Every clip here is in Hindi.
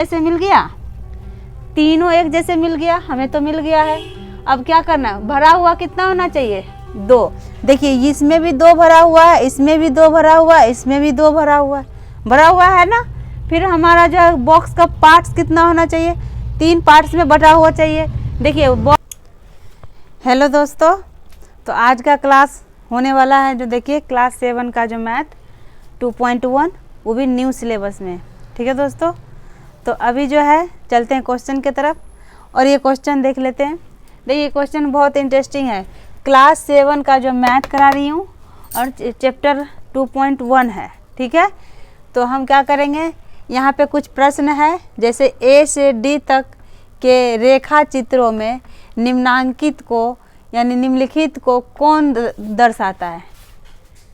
जैसे मिल गया, तीनों एक जैसे मिल गया, हमें तो मिल गया है। अब क्या करना है, भरा हुआ कितना होना चाहिए, 2। देखिए इसमें भी 2 भरा हुआ है, इसमें भी 2 भरा हुआ है, इसमें भी 2 भरा हुआ है ना। फिर हमारा जो बॉक्स का पार्ट्स कितना होना चाहिए, 3 पार्ट्स में बटा हुआ चाहिए। देखिए हेलो दोस्तों, तो आज का क्लास होने वाला है जो देखिए क्लास 7 का जो मैथ 2.1 वो भी न्यू सिलेबस में। ठीक है दोस्तों, तो अभी जो है चलते हैं क्वेश्चन की तरफ और ये क्वेश्चन देख लेते हैं। देखिए क्वेश्चन बहुत इंटरेस्टिंग है, क्लास 7 का जो मैथ करा रही हूँ और चैप्टर 2.1 है। ठीक है, तो हम क्या करेंगे, यहाँ पे कुछ प्रश्न है, जैसे ए से डी तक के रेखा चित्रों में निम्नांकित को यानी निम्नलिखित को कौन दर्शाता है।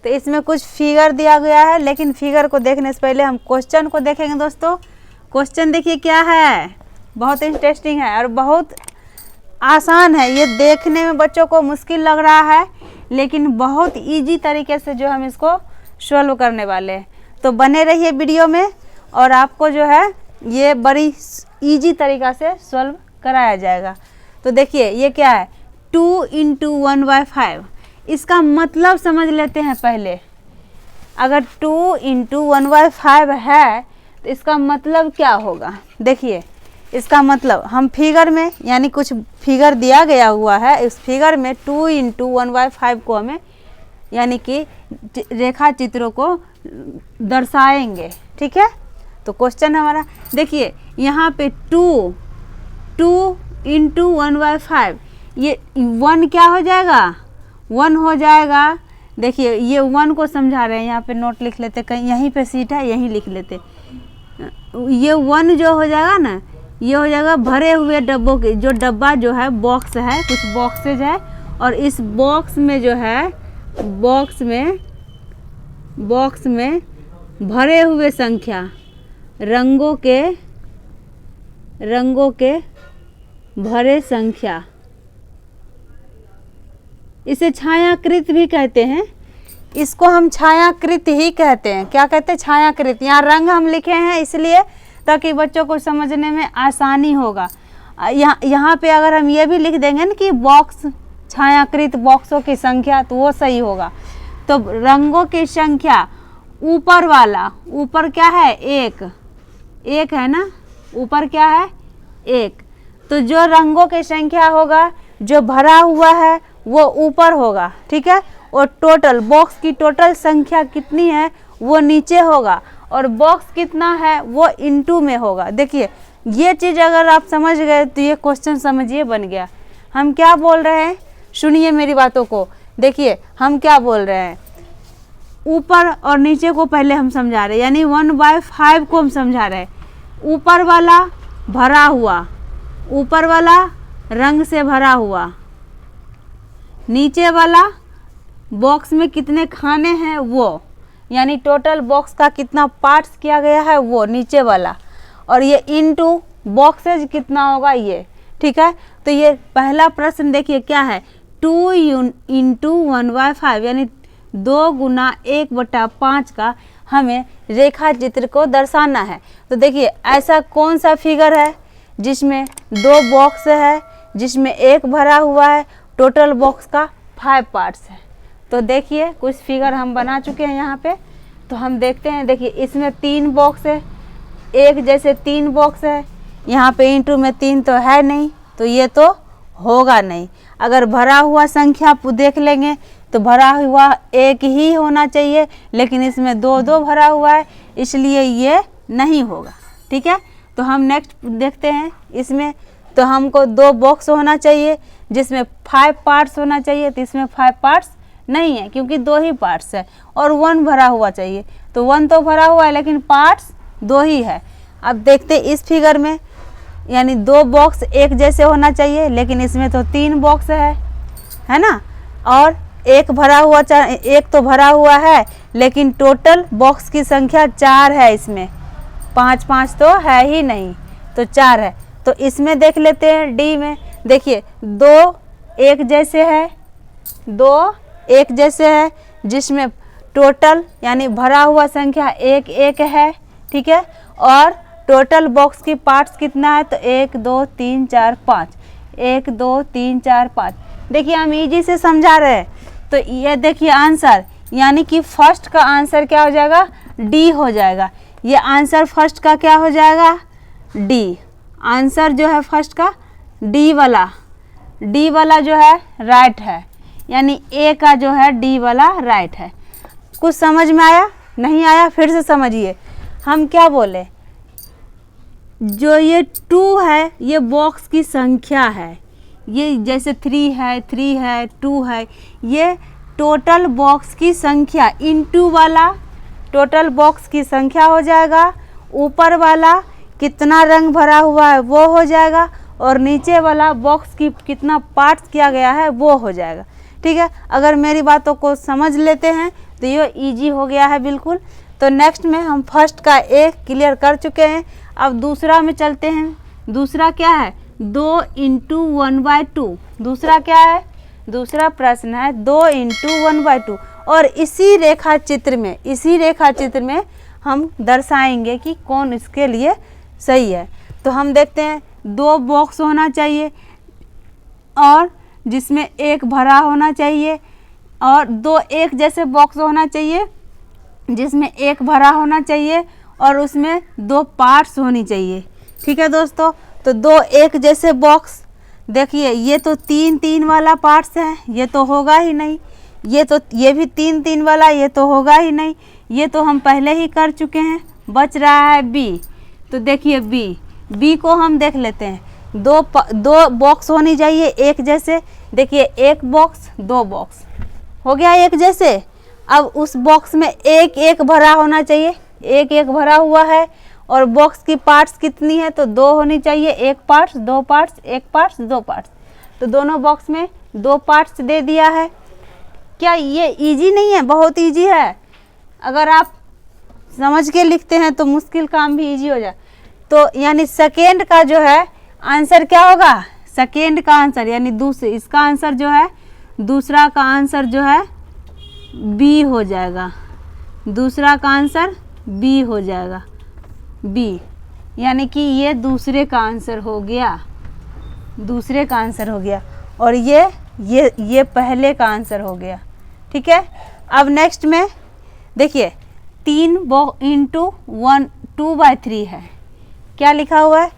तो इसमें कुछ फिगर दिया गया है, लेकिन फिगर को देखने से पहले हम क्वेश्चन को देखेंगे दोस्तों। क्वेश्चन देखिए क्या है, बहुत इंटरेस्टिंग है और बहुत आसान है। ये देखने में बच्चों को मुश्किल लग रहा है, लेकिन बहुत इजी तरीके से जो हम इसको सॉल्व करने वाले हैं। तो बने रहिए वीडियो में और आपको जो है ये बड़ी इजी तरीक़ा से सॉल्व कराया जाएगा। तो देखिए ये क्या है, 2 × 1/5। इसका मतलब समझ लेते हैं पहले। अगर 2 × 1/5 है तो इसका मतलब क्या होगा। देखिए इसका मतलब हम फिगर में यानी कुछ फिगर दिया गया हुआ है, इस फिगर में 2 × 1/5 को हमें यानी कि रेखा चित्रों को दर्शाएंगे। ठीक है, तो क्वेश्चन हमारा देखिए यहाँ पे 2 × 1/5, ये 1 क्या हो जाएगा, 1 हो जाएगा। देखिए ये 1 को समझा रहे हैं, यहाँ पे नोट लिख लेते, कहीं यहीं पे सीट है यहीं लिख लेते। ये 1 जो हो जाएगा ना, ये हो जाएगा भरे हुए डब्बों के, जो डब्बा जो है बॉक्स है, कुछ बॉक्सेज है और इस बॉक्स में जो है बॉक्स में भरे हुए संख्या रंगों के भरे संख्या, इसे छायाकृत भी कहते हैं। इसको हम छायाकृत ही कहते हैं। क्या कहते हैं, छायाकृत। यहाँ रंग हम लिखे हैं इसलिए ताकि बच्चों को समझने में आसानी होगा। यहाँ पे अगर हम ये भी लिख देंगे ना कि बॉक्स छायाकृत बॉक्सों की संख्या, तो वो सही होगा। तो रंगों की संख्या, ऊपर वाला, ऊपर क्या है, 1 है ना, ऊपर क्या है, 1। तो जो रंगों की संख्या होगा, जो भरा हुआ है वो ऊपर होगा। ठीक है, और टोटल बॉक्स की टोटल संख्या कितनी है वो नीचे होगा, और बॉक्स कितना है वो इनटू में होगा। देखिए ये चीज़ अगर आप समझ गए तो ये क्वेश्चन समझिए बन गया। हम क्या बोल रहे हैं, सुनिए मेरी बातों को। देखिए हम क्या बोल रहे हैं, ऊपर और नीचे को पहले हम समझा रहे हैं, यानी 1/5 को हम समझा रहे हैं। ऊपर वाला भरा हुआ, ऊपर वाला रंग से भरा हुआ, नीचे वाला बॉक्स में कितने खाने हैं वो, यानी टोटल बॉक्स का कितना पार्ट्स किया गया है वो नीचे वाला, और ये इनटू बॉक्सेज कितना होगा ये। ठीक है, तो ये पहला प्रश्न देखिए क्या है, 2 × 1/5 यानी 2 × 1/5 का हमें रेखा चित्र को दर्शाना है। तो देखिए ऐसा कौन सा फिगर है जिसमें 2 बॉक्स है, जिसमें 1 भरा हुआ है, टोटल बॉक्स का 5 पार्ट्स है। तो देखिए कुछ फिगर हम बना चुके हैं यहाँ पे, तो हम देखते हैं। देखिए इसमें 3 बॉक्स है, एक जैसे 3 बॉक्स है, यहाँ पे इंटू में 3 तो है नहीं, तो ये तो होगा नहीं। अगर भरा हुआ संख्या देख लेंगे तो भरा हुआ 1 ही होना चाहिए, लेकिन इसमें 2 भरा हुआ है, इसलिए ये नहीं होगा। ठीक है, तो हम नेक्स्ट देखते हैं। इसमें तो हमको 2 बॉक्स होना चाहिए जिसमें 5 पार्ट्स होना चाहिए, तो इसमें 5 पार्ट्स नहीं है क्योंकि 2 ही पार्ट्स है, और 1 भरा हुआ चाहिए, तो 1 तो भरा हुआ है लेकिन पार्ट्स 2 ही है। अब देखते इस फिगर में, यानी 2 बॉक्स एक जैसे होना चाहिए, लेकिन इसमें तो 3 बॉक्स है ना, और 1 भरा हुआ, 1 तो भरा हुआ है, लेकिन टोटल बॉक्स की संख्या 4 है। इसमें 5 तो है ही नहीं, तो 4 है। तो इसमें देख लेते हैं डी में। देखिए 2 एक जैसे है, 2 एक जैसे है, जिसमें टोटल यानी भरा हुआ संख्या 1 है। ठीक है, और टोटल बॉक्स की पार्ट्स कितना है, तो 1 2 3 4 5, 1 2 3 4 5। देखिए हम इजी से समझा रहे हैं, तो ये देखिए आंसर, यानी कि फर्स्ट का आंसर क्या हो जाएगा, डी हो जाएगा। ये आंसर फर्स्ट का क्या हो जाएगा, डी। आंसर जो है फर्स्ट का डी वाला जो है राइट है, यानी ए का जो है डी वाला राइट है। कुछ समझ में आया, नहीं आया फिर से समझिए। हम क्या बोले, जो ये 2 है ये बॉक्स की संख्या है, ये जैसे 3 है 2 है, ये टोटल बॉक्स की संख्या, इनटू वाला टोटल बॉक्स की संख्या हो जाएगा, ऊपर वाला कितना रंग भरा हुआ है वो हो जाएगा, और नीचे वाला बॉक्स की कितना पार्ट्स किया गया है वो हो जाएगा। ठीक है, अगर मेरी बातों को समझ लेते हैं तो ये इजी हो गया है बिल्कुल। तो नेक्स्ट में हम फर्स्ट का एक क्लियर कर चुके हैं, अब दूसरा में चलते हैं। दूसरा क्या है, 2 × 1/2। दूसरा क्या है, दूसरा प्रश्न है 2 × 1/2, और इसी रेखा चित्र में हम दर्शाएंगे कि कौन इसके लिए सही है। तो हम देखते हैं, 2 बॉक्स होना चाहिए और जिसमें एक भरा होना चाहिए, और 2 एक जैसे बॉक्स होना चाहिए जिसमें एक भरा होना चाहिए, और उसमें 2 पार्ट्स होनी चाहिए। ठीक है दोस्तों, तो 2 एक जैसे बॉक्स, देखिए ये तो 3-3 वाला पार्ट्स है, ये तो होगा ही नहीं। ये भी 3-3 वाला, ये तो होगा ही नहीं, ये तो हम पहले ही कर चुके हैं। बच रहा है बी, तो देखिए बी को हम देख लेते हैं। 2 बॉक्स होनी चाहिए एक जैसे, देखिए 1 बॉक्स 2 बॉक्स हो गया एक जैसे। अब उस बॉक्स में एक भरा होना चाहिए, एक भरा हुआ है, और बॉक्स की पार्ट्स कितनी है, तो 2 होनी चाहिए, 1 पार्ट्स 2 पार्ट्स, 1 पार्ट्स 2 पार्ट्स। तो दोनों बॉक्स में 2 पार्ट्स दे दिया है। क्या ये इजी नहीं है, बहुत इजी है। अगर आप समझ के लिखते हैं तो मुश्किल काम भी इजी हो जाए। तो यानी सेकेंड का जो है आंसर क्या होगा, सेकेंड का आंसर यानी इसका आंसर जो है, दूसरा का आंसर जो है बी हो जाएगा। दूसरा का आंसर बी हो जाएगा, बी, यानी कि ये दूसरे का आंसर हो गया, दूसरे का आंसर हो गया, और ये पहले का आंसर हो गया। ठीक है, अब नेक्स्ट में देखिए 3 × 2/3 है। क्या लिखा हुआ है,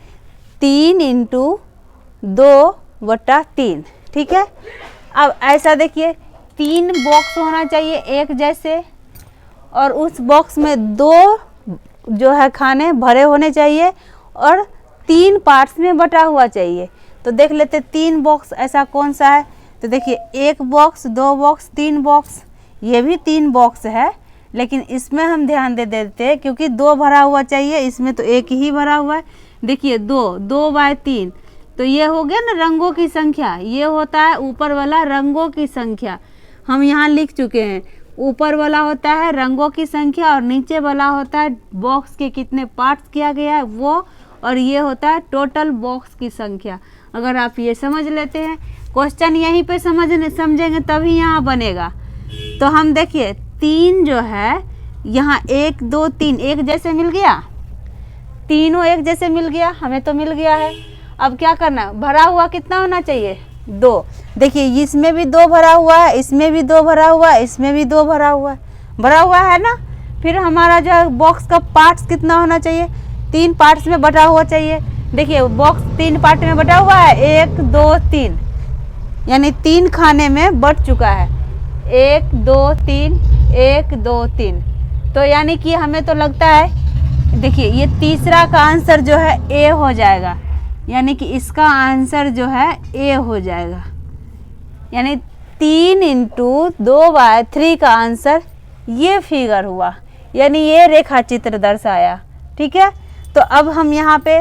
3 × 2/3। ठीक है, अब ऐसा देखिए 3 बॉक्स होना चाहिए एक जैसे, और उस बॉक्स में 2 जो है खाने भरे होने चाहिए, और 3 पार्ट्स में बटा हुआ चाहिए। तो देख लेते 3 बॉक्स ऐसा कौन सा है, तो देखिए 1 बॉक्स 2 बॉक्स 3 बॉक्स, ये भी 3 बॉक्स है, लेकिन इसमें हम ध्यान दे देते हैं क्योंकि 2 भरा हुआ चाहिए, इसमें तो 1 ही भरा हुआ है। देखिए 2/3, तो ये हो गया ना रंगों की संख्या, ये होता है ऊपर वाला रंगों की संख्या। हम यहाँ लिख चुके हैं, ऊपर वाला होता है रंगों की संख्या, और नीचे वाला होता है बॉक्स के कितने पार्ट्स किया गया है वो, और ये होता है टोटल बॉक्स की संख्या। अगर आप ये समझ लेते हैं, क्वेश्चन यहीं पे समझेंगे तभी यहाँ बनेगा। तो हम देखिए 3 जो है यहाँ 1 2 3 एक जैसे मिल गया, तीनों एक जैसे मिल गया, हमें तो मिल गया है। अब क्या करना है, भरा हुआ कितना होना चाहिए, 2। देखिए इसमें भी 2 भरा हुआ है, इसमें भी 2 भरा हुआ है, इसमें भी 2 भरा हुआ है ना। फिर हमारा जो बॉक्स का पार्ट्स कितना होना चाहिए, 3 पार्ट्स में बटा हुआ चाहिए। देखिए बॉक्स 3 पार्ट में बटा हुआ है, 1 2 3, यानी 3 खाने में बट चुका है, 1 2 3 1 2 3। तो यानी कि हमें तो लगता है, देखिए ये तीसरा का आंसर जो है ए हो जाएगा, यानी कि इसका आंसर जो है ए हो जाएगा, यानी 3 × 2/3 का आंसर ये फिगर हुआ, यानी ये रेखा चित्र दर्शाया। ठीक है, तो अब हम यहाँ पे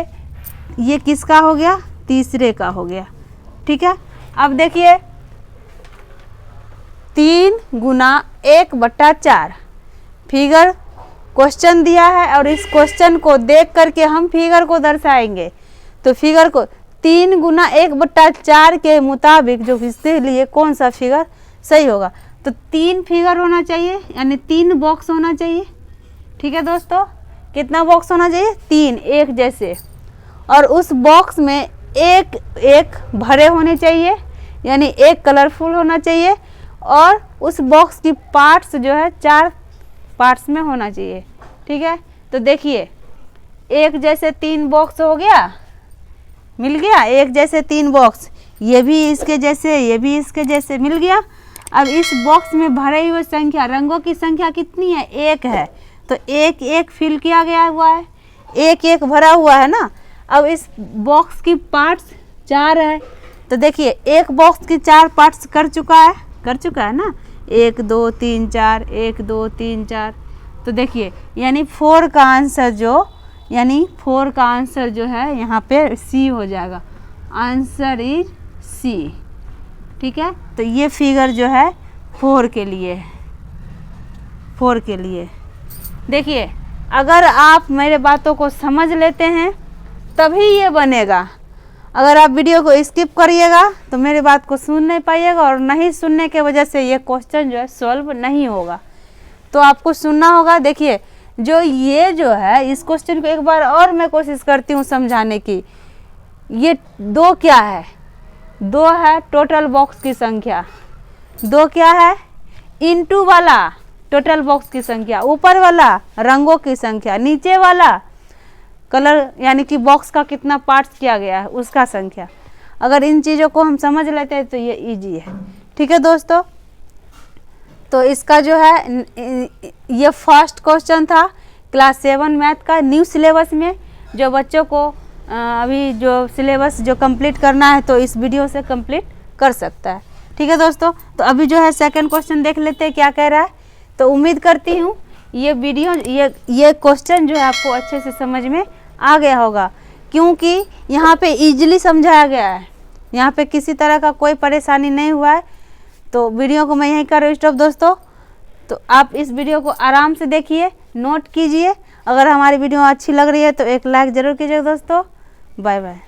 ये किसका हो गया, तीसरे का हो गया। ठीक है, अब देखिए 3 × 1/4 फिगर क्वेश्चन दिया है, और इस क्वेश्चन को देख करके हम फिगर को दर्शाएंगे। तो फिगर को 3 × 1/4 के मुताबिक जो इसके लिए कौन सा फिगर सही होगा, तो 3 फिगर होना चाहिए, यानी 3 बॉक्स होना चाहिए। ठीक है दोस्तों, कितना बॉक्स होना चाहिए? 3 एक जैसे, और उस बॉक्स में एक एक भरे होने चाहिए, यानी एक कलरफुल होना चाहिए, और उस बॉक्स की पार्ट्स जो है 4 पार्ट्स में होना चाहिए। ठीक है, तो देखिए एक जैसे 3 बॉक्स हो गया, मिल गया एक जैसे 3 बॉक्स, ये भी इसके जैसे, ये भी इसके जैसे, मिल गया। अब इस बॉक्स में भरे हुए संख्या, रंगों की संख्या कितनी है? 1 है, तो एक एक फिल किया गया हुआ है, एक एक भरा हुआ है ना। अब इस बॉक्स की पार्ट्स 4 है, तो देखिए एक बॉक्स की 4 पार्ट्स कर चुका है ना, 1 2 3 4, 1 2 3 4। तो देखिए यानी 4 का आंसर जो है यहाँ पे सी हो जाएगा, आंसर इज सी। ठीक है, तो ये फिगर जो है 4 के लिए। देखिए अगर आप मेरे बातों को समझ लेते हैं तभी ये बनेगा। अगर आप वीडियो को स्किप करिएगा तो मेरी बात को सुन नहीं पाइएगा, और नहीं सुनने के वजह से ये क्वेश्चन जो है सॉल्व नहीं होगा। तो आपको सुनना होगा। देखिए ये जो है इस क्वेश्चन को एक बार और मैं कोशिश करती हूँ समझाने की। ये 2 क्या है? 2 है टोटल बॉक्स की संख्या, 2 क्या है? इनटू वाला टोटल बॉक्स की संख्या, ऊपर वाला रंगों की संख्या, नीचे वाला कलर यानी कि बॉक्स का कितना पार्ट्स किया गया है उसका संख्या। अगर इन चीज़ों को हम समझ लेते हैं तो ये इजी है। ठीक है दोस्तों, तो इसका जो है ये फर्स्ट क्वेश्चन था क्लास 7 मैथ का न्यू सिलेबस में। जो बच्चों को अभी जो सिलेबस जो कंप्लीट करना है तो इस वीडियो से कंप्लीट कर सकता है। ठीक है दोस्तों, तो अभी जो है सेकंड क्वेश्चन देख लेते हैं क्या कह रहा है। तो उम्मीद करती हूँ ये वीडियो ये क्वेश्चन जो है आपको अच्छे से समझ में आ गया होगा, क्योंकि यहाँ पे इजीली समझाया गया है, यहाँ पे किसी तरह का कोई परेशानी नहीं हुआ है। तो वीडियो को मैं यहीं कर रही हूँ स्टॉप दोस्तों। तो आप इस वीडियो को आराम से देखिए, नोट कीजिए। अगर हमारी वीडियो अच्छी लग रही है तो एक लाइक ज़रूर कीजिएगा दोस्तों। Bye bye.